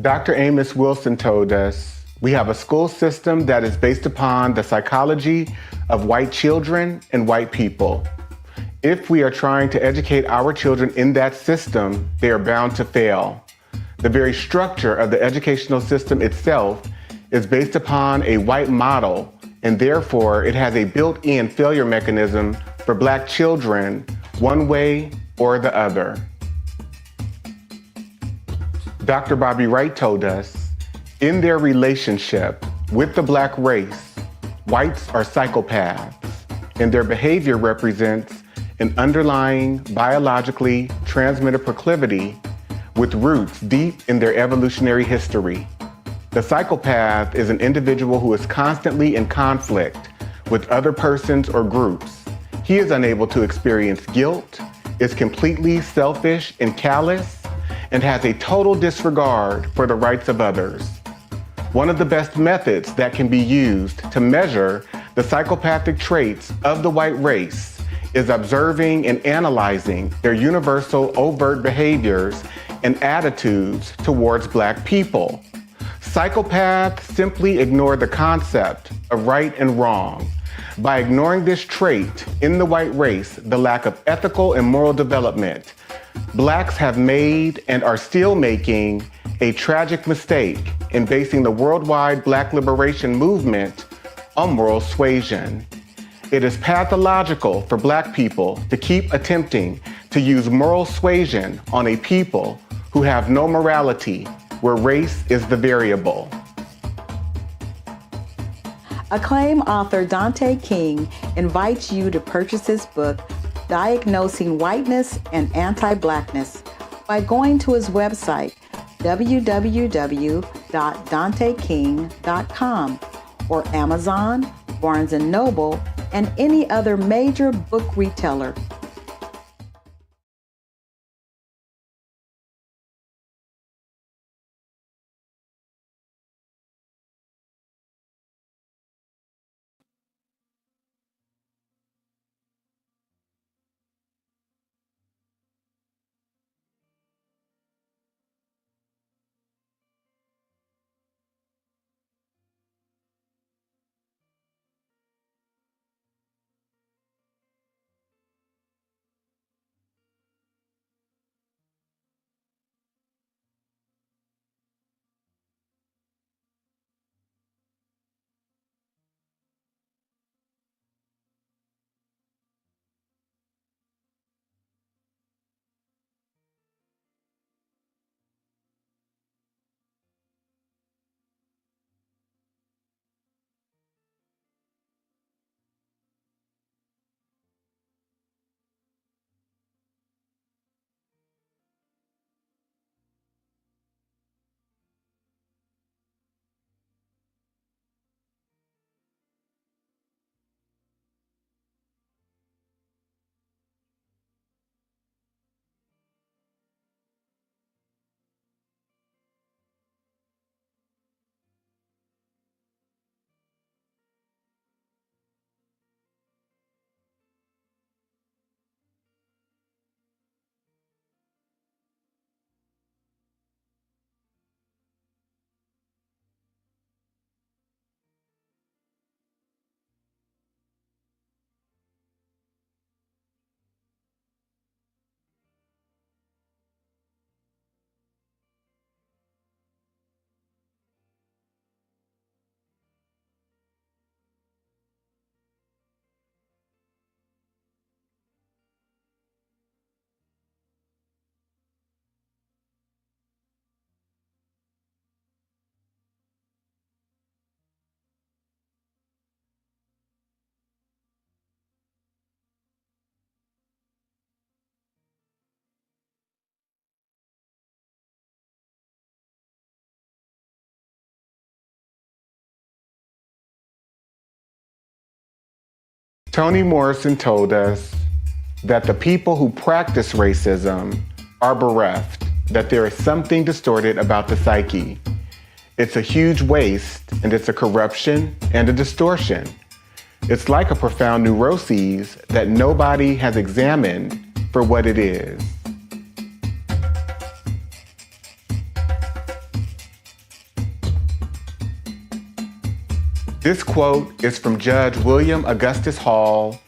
Dr. Amos Wilson told us, we have a school system that is based upon the psychology of white children and white people. If we are trying to educate our children in that system, they are bound to fail. The very structure of the educational system itself is based upon a white model, and therefore it has a built-in failure mechanism for Black children, one way or the other. Dr. Bobby Wright told us, in their relationship with the Black race, whites are psychopaths, and their behavior represents an underlying biologically transmitted proclivity with roots deep in their evolutionary history. The psychopath is an individual who is constantly in conflict with other persons or groups. He is unable to experience guilt, is completely selfish and callous, and has a total disregard for the rights of others. One of the best methods that can be used to measure the psychopathic traits of the white race is observing and analyzing their universal overt behaviors and attitudes towards Black people. Psychopaths simply ignore the concept of right and wrong. By ignoring this trait in the white race, the lack of ethical and moral development, Blacks have made and are still making a tragic mistake in basing the worldwide Black liberation movement on moral suasion. It is pathological for Black people to keep attempting to use moral suasion on a people who have no morality, where race is the variable. Acclaimed author Dante King invites you to purchase his book, Diagnosing Whiteness and Anti-Blackness, by going to his website, www.danteking.com, or Amazon, Barnes & Noble, and any other major book retailer. Toni Morrison told us that the people who practice racism are bereft, that there is something distorted about the psyche. It's a huge waste, and it's a corruption and a distortion. It's like a profound neuroses that nobody has examined for what it is. This quote is from Judge William Augustus Hall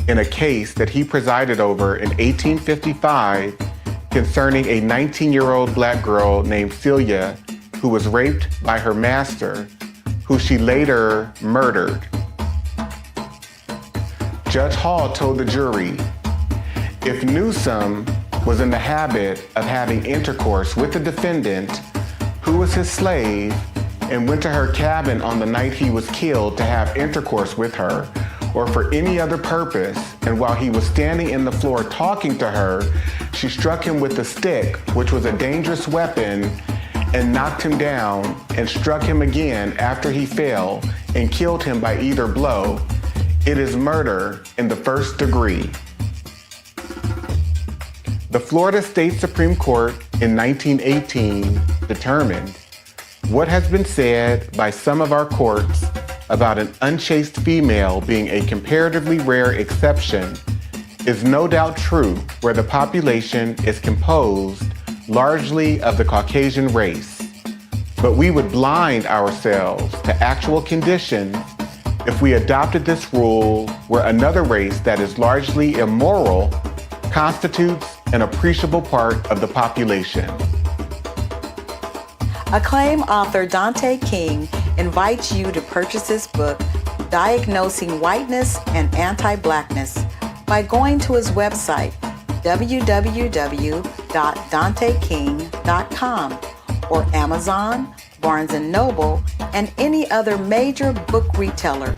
in a case that he presided over in 1855 concerning a 19-year-old black girl named Celia who was raped by her master, who she later murdered. Judge Hall told the jury, if Newsom was in the habit of having intercourse with the defendant, who was his slave, and went to her cabin on the night he was killed to have intercourse with her, or for any other purpose, and while he was standing in the floor talking to her, she struck him with a stick, which was a dangerous weapon, and knocked him down, and struck him again after he fell, and killed him by either blow, it is murder in the first degree. The Florida State Supreme Court in 1918 determined what has been said by some of our courts about an unchaste female being a comparatively rare exception is no doubt true where the population is composed largely of the Caucasian race. But we would blind ourselves to actual conditions if we adopted this rule where another race that is largely immoral constitutes an appreciable part of the population. Acclaimed author Dante King invites you to purchase his book, Diagnosing Whiteness and Anti-Blackness, by going to his website, www.danteking.com, or Amazon, Barnes & Noble, and any other major book retailer.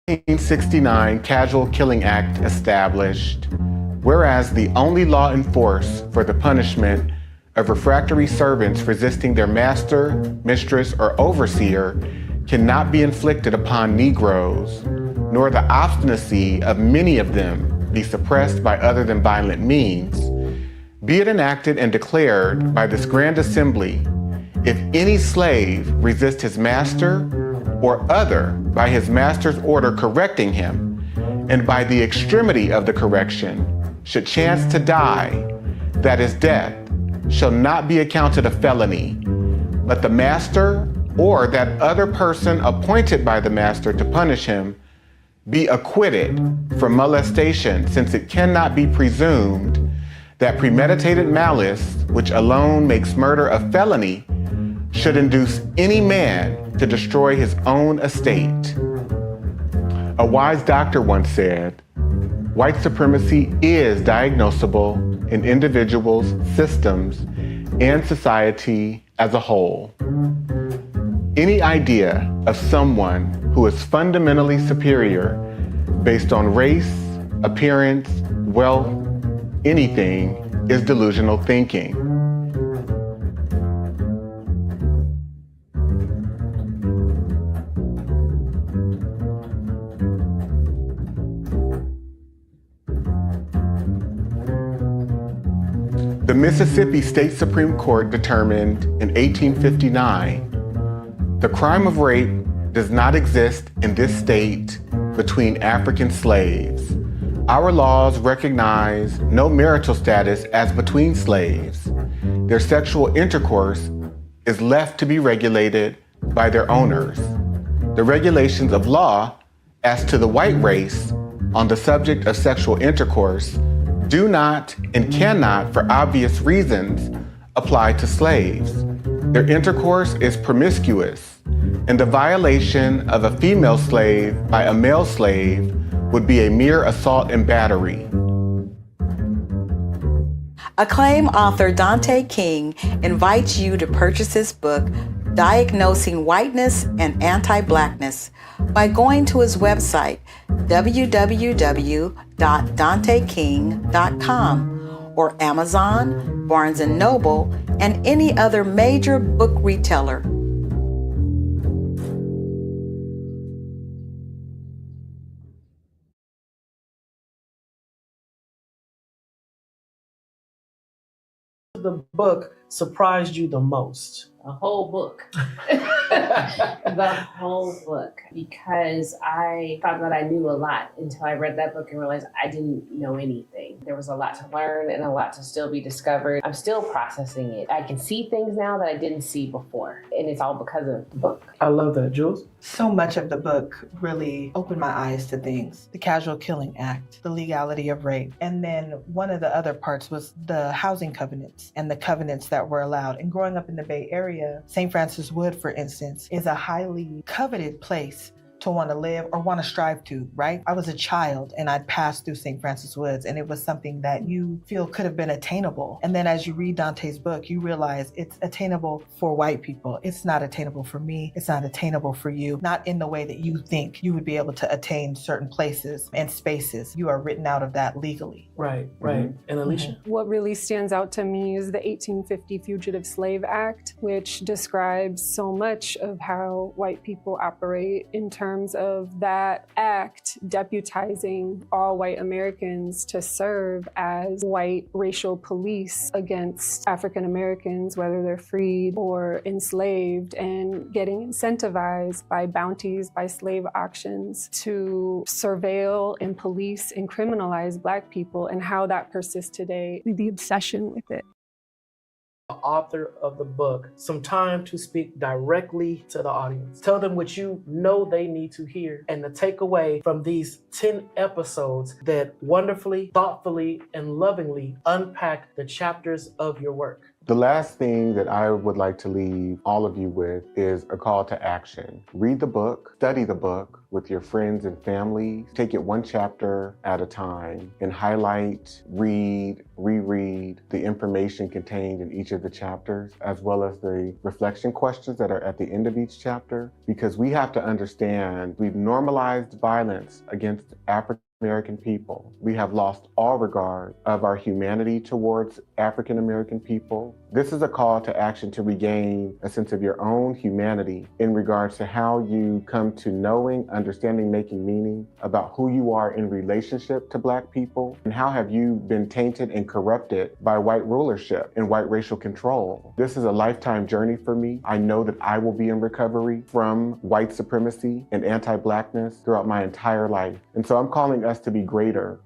The 1969 Casual Killing Act established, whereas the only law in force for the punishment of refractory servants resisting their master, mistress, or overseer cannot be inflicted upon Negroes, nor the obstinacy of many of them be suppressed by other than violent means, be it enacted and declared by this grand assembly, if any slave resist his master or other by his master's order correcting him, and by the extremity of the correction should chance to die, that his death shall not be accounted a felony, but the master or that other person appointed by the master to punish him be acquitted from molestation, since it cannot be presumed that premeditated malice, which alone makes murder a felony, should induce any man to destroy his own estate. A wise doctor once said, white supremacy is diagnosable in individuals, systems, and society as a whole. Any idea of someone who is fundamentally superior based on race, appearance, wealth, anything is delusional thinking. The Mississippi State Supreme Court determined in 1859 the crime of rape does not exist in this state between African slaves. Our laws recognize no marital status as between slaves. Their sexual intercourse is left to be regulated by their owners. The regulations of law as to the white race on the subject of sexual intercourse do not and cannot, for obvious reasons, apply to slaves. Their intercourse is promiscuous, and the violation of a female slave by a male slave would be a mere assault and battery. Acclaimed author Dante King invites you to purchase his book, Diagnosing Whiteness and Anti-Blackness, by going to his website, www.danteking.com, or Amazon, Barnes & Noble, and any other major book retailer. The book surprised you the most? A whole book. The whole book. Because I thought that I knew a lot until I read that book and realized I didn't know anything. There was a lot to learn and a lot to still be discovered. I'm still processing it. I can see things now that I didn't see before. And it's all because of the book. I love that. Jules? So much of the book really opened my eyes to things. The Casual Killing Act, the legality of rape. And then one of the other parts was the housing covenants and the covenants that were allowed. And growing up in the Bay Area, St. Francis Wood, for instance, is a highly coveted place to want to live or want to strive to, right? I was a child and I'd passed through St. Francis Woods, and it was something that you feel could have been attainable. And then as you read Dante's book, you realize it's attainable for white people. It's not attainable for me. It's not attainable for you. Not in the way that you think you would be able to attain certain places and spaces. You are written out of that legally. Right. And Alicia? What really stands out to me is the 1850 Fugitive Slave Act, which describes so much of how white people operate in terms of that act deputizing all white Americans to serve as white racial police against African Americans, whether they're freed or enslaved, and getting incentivized by bounties, by slave auctions to surveil and police and criminalize Black people, and how that persists today, the obsession with it. The author of the book, some time to speak directly to the audience. Tell them what you know they need to hear and the takeaway from these 10 episodes that wonderfully, thoughtfully, and lovingly unpack the chapters of your work. The last thing that I would like to leave all of you with is a call to action. Read the book, study the book with your friends and family. Take it one chapter at a time and highlight, read, reread the information contained in each of the chapters, as well as the reflection questions that are at the end of each chapter, because we have to understand we've normalized violence against African American people. We have lost all regard of our humanity towards African American people. This is a call to action to regain a sense of your own humanity in regards to how you come to knowing, understanding, making meaning about who you are in relationship to Black people, and how have you been tainted and corrupted by white rulership and white racial control. This is a lifetime journey for me. I know that I will be in recovery from white supremacy and anti-Blackness throughout my entire life. And so I'm calling us to be greater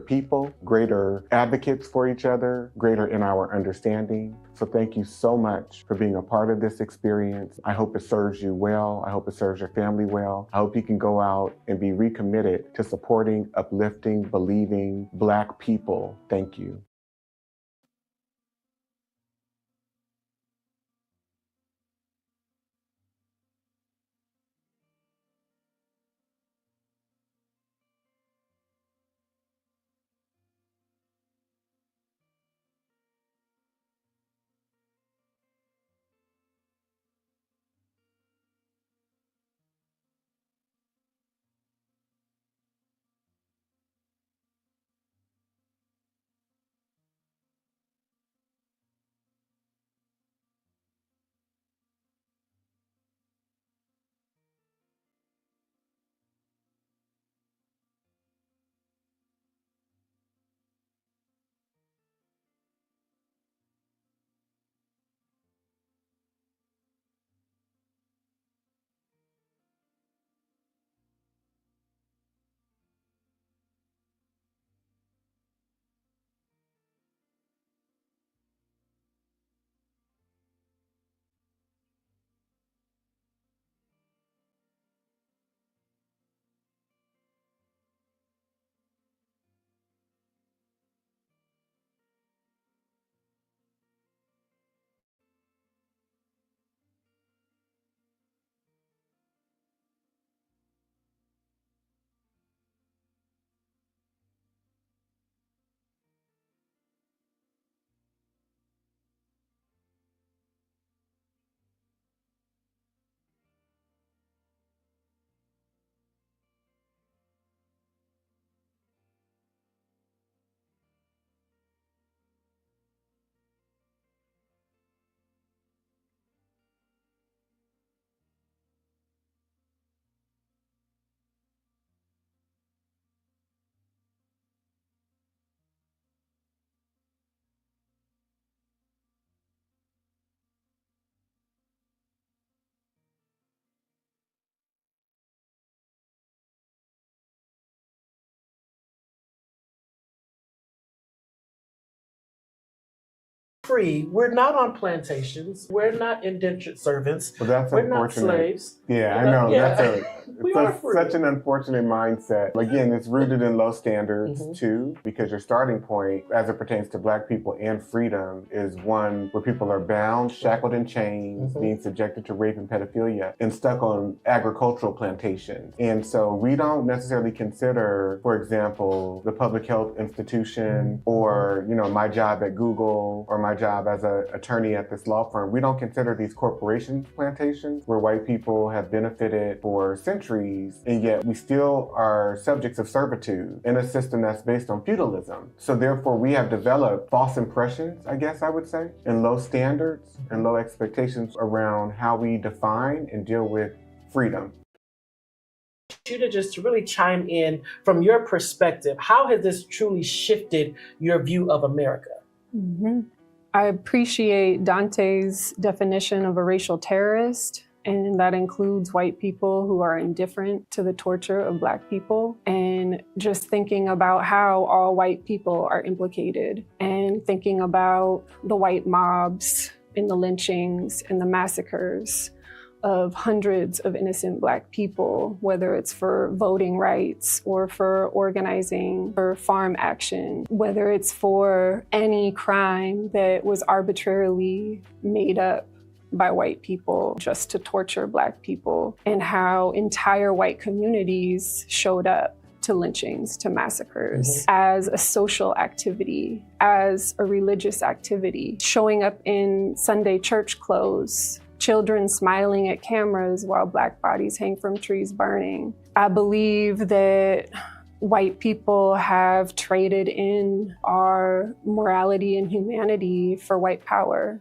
people, greater advocates for each other, greater in our understanding. So thank you so much for being a part of this experience. I hope it serves you well. I hope it serves your family well. I hope you can go out and be recommitted to supporting, uplifting, believing Black people. Thank you. Free. We're not on plantations. We're not indentured servants. Well, that's We're not unfortunate. slaves. Yeah, I know. Yeah. We are It's free. such an unfortunate mindset. Again, it's rooted in low standards too, because your starting point, as it pertains to Black people and freedom, is one where people are bound, shackled in chains, being subjected to rape and pedophilia, and stuck on agricultural plantations. And so we don't necessarily consider, for example, the public health institution or, my job at Google or my job as an attorney at this law firm. We don't consider these corporation plantations where white people have benefited for centuries, and yet we still are subjects of servitude in a system that's based on feudalism. So therefore we have developed false impressions, I guess I would say, and low standards and low expectations around how we define and deal with freedom. You to just really chime in from your perspective. How has this truly shifted your view of America? I appreciate Dante's definition of a racial terrorist, and that includes white people who are indifferent to the torture of Black people, and just thinking about how all white people are implicated, and thinking about the white mobs and the lynchings and the massacres of hundreds of innocent Black people, whether it's for voting rights or for organizing for farm action, whether it's for any crime that was arbitrarily made up by white people just to torture Black people, and how entire white communities showed up to lynchings, to massacres, as a social activity, as a religious activity, showing up in Sunday church clothes, children smiling at cameras while Black bodies hang from trees burning. I believe that white people have traded in our morality and humanity for white power.